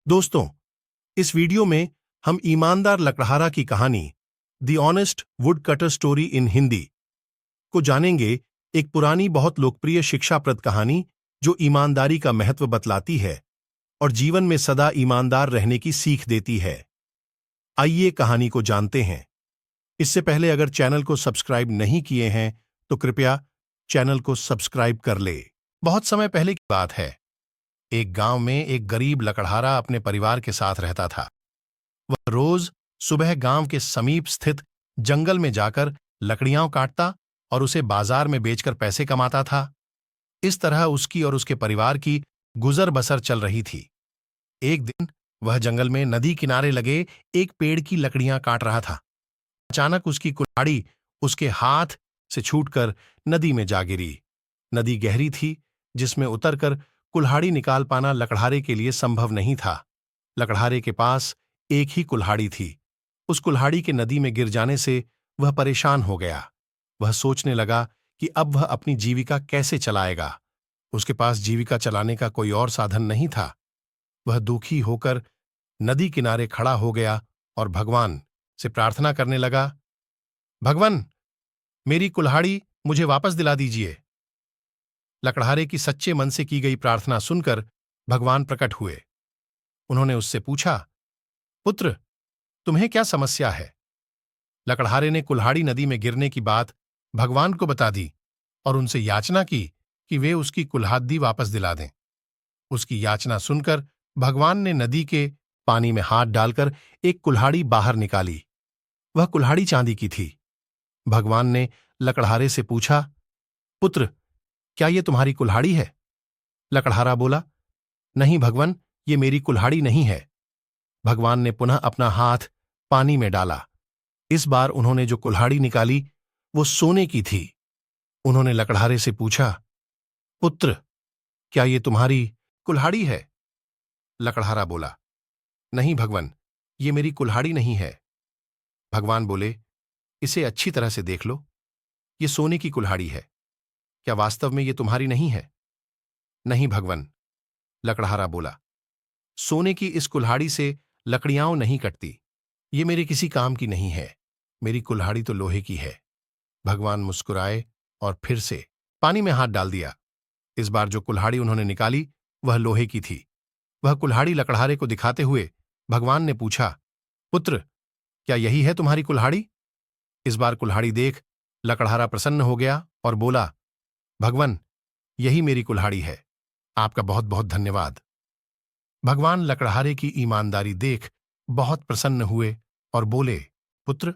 दोस्तों, इस वीडियो में हम ईमानदार लकड़हारा की कहानी the honest would cutter story in Hindi को जानेंगे। एक पुरानी बहुत लोकप्रिय शिक्षाप्रद कहानी जो ईमानदारी का महत्व बतलाती है और जीवन में सदा ईमानदार रहने की सीख देती है। आइए कहानी को जानते हैं। इससे पहले अगर चैनल को सब्सक्राइब नहीं किए हैं तो कृपया चैनल को सब्सक्राइब कर ले। बहुत समय पहले की बात है। एक गांव में एक गरीब लकड़हारा अपने परिवार के साथ रहता था। वह रोज सुबह गांव के समीप स्थित जंगल में जाकर लकड़ियां काटता और उसे बाजार में बेचकर पैसे कमाता था। इस तरह उसकी और उसके परिवार की गुजर बसर चल रही थी। एक दिन वह जंगल में नदी किनारे लगे एक पेड़ की लकड़ियां काट रहा था। अचानक उसकी कुल्हाड़ी उसके हाथ से छूटकर नदी में जा गिरी। नदी गहरी थी, जिसमें उतरकर कुल्हाड़ी निकाल पाना लकड़हारे के लिए संभव नहीं था। लकड़हारे के पास एक ही कुल्हाड़ी थी। उस कुल्हाड़ी के नदी में गिर जाने से वह परेशान हो गया। वह सोचने लगा कि अब वह अपनी जीविका कैसे चलाएगा। उसके पास जीविका चलाने का कोई और साधन नहीं था। वह दुखी होकर नदी किनारे खड़ा हो गया और भगवान से प्रार्थना करने लगा, भगवान, मेरी कुल्हाड़ी मुझे वापस दिला दीजिए। लकड़हारे की सच्चे मन से की गई प्रार्थना सुनकर भगवान प्रकट हुए। उन्होंने उससे पूछा, पुत्र, तुम्हें क्या समस्या है? लकड़हारे ने कुल्हाड़ी नदी में गिरने की बात भगवान को बता दी और उनसे याचना की कि वे उसकी कुल्हाड़ी वापस दिला दें। उसकी याचना सुनकर भगवान ने नदी के पानी में हाथ डालकर एक कुल्हाड़ी बाहर निकाली। वह कुल्हाड़ी चांदी की थी। भगवान ने लकड़हारे से पूछा, पुत्र, क्या ये तुम्हारी कुल्हाड़ी है? लकड़हारा बोला, नहीं भगवान, ये मेरी कुल्हाड़ी नहीं है। भगवान ने पुनः अपना हाथ पानी में डाला। इस बार उन्होंने जो कुल्हाड़ी निकाली वो सोने की थी। उन्होंने लकड़हारे से पूछा, पुत्र, क्या ये तुम्हारी कुल्हाड़ी है? लकड़हारा बोला, नहीं भगवान, ये मेरी कुल्हाड़ी नहीं है। भगवान बोले, इसे अच्छी तरह से देख लो, ये सोने की कुल्हाड़ी है। क्या वास्तव में ये तुम्हारी नहीं है? नहीं भगवान, लकड़हारा बोला, सोने की इस कुल्हाड़ी से लकड़ियां नहीं कटती। ये मेरे किसी काम की नहीं है। मेरी कुल्हाड़ी तो लोहे की है। भगवान मुस्कुराए और फिर से पानी में हाथ डाल दिया। इस बार जो कुल्हाड़ी उन्होंने निकाली वह लोहे की थी। वह कुल्हाड़ी लकड़हारे को दिखाते हुए भगवान ने पूछा, पुत्र, क्या यही है तुम्हारी कुल्हाड़ी? इस बार कुल्हाड़ी देख लकड़हारा प्रसन्न हो गया और बोला, भगवान, यही मेरी कुल्हाड़ी है। आपका बहुत बहुत धन्यवाद। भगवान लकड़हारे की ईमानदारी देख बहुत प्रसन्न हुए और बोले, पुत्र,